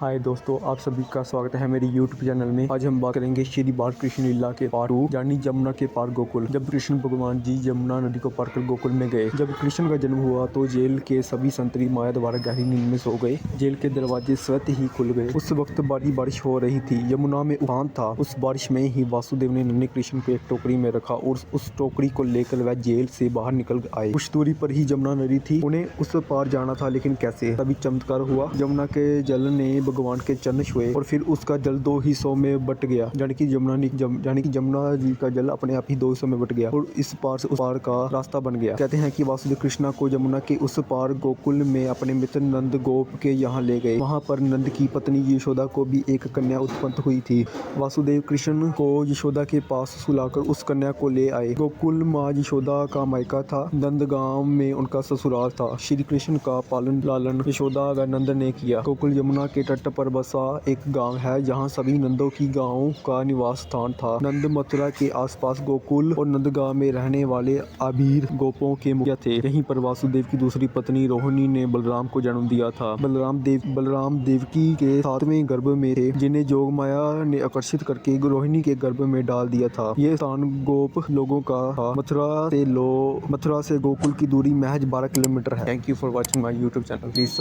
हाय दोस्तों, आप सभी का स्वागत है मेरे YouTube चैनल में। आज हम बात करेंगे श्री बालकृष्ण लीला के पार्ट 2 यानी जमुना के पार गोकुल। जब कृष्ण भगवान जी यमुना नदी को पार कर गोकुल में गए। जब कृष्ण का जन्म हुआ तो जेल के सभी संतरी माया द्वारा गहरी नींद में सो गए। जेल के दरवाजे स्वतः ही खुल गए। उस वक्त बड़ी बारिश हो रही थी। यमुना में उफान था। उस बारिश में ही वासुदेव ने नन्हे कृष्ण को एक टोकरी में रखा और उस टोकरी को लेकर वह जेल से बाहर निकल आए। कुछ दूरी पर ही जमुना नदी थी। उन्हें उस पार जाना था, लेकिन कैसे? तभी चमत्कार हुआ। यमुना के जल ने भगवान के चरण छुए और फिर उसका जल दो हिस्सों में बट गया, यानी कि यमुना जी का जल अपने आप ही दो हिस्सों में बट गया और इस पार से उस पार का रास्ता बन गया। कहते हैं कि वासुदेव कृष्णा को यमुना के उस पार गोकुल में अपने मित्र नंद गोप के यहाँ ले गए। वहाँ पर नंद की पत्नी यशोदा को भी एक कन्या उत्पन्न हुई थी। वासुदेव कृष्ण को यशोदा के पास सुलाकर उस कन्या को ले आए। गोकुल माँ यशोदा का मायका था। नंद गांव में उनका ससुराल था। श्री कृष्ण का पालन लालन यशोदा व नंद ने किया। गोकुल यमुना के तट पर बसा एक गांव है, जहां सभी नंदों की गांव का निवास स्थान था। नंद मथुरा के आसपास गोकुल और नंदगांव में रहने वाले अबीर गोपों के मुखिया थे। यहीं पर वासुदेव की दूसरी पत्नी रोहिणी ने बलराम को जन्म दिया था। बलराम देवकी के 7वें गर्भ में थे, जिन्हें जोग माया ने आकर्षित करके रोहिणी के गर्भ में डाल दिया था। यह स्थान गोप लोगों का था। मथुरा से गोकुल की दूरी महज 12 किलोमीटर है। Thank you for watching my YouTube channel. Please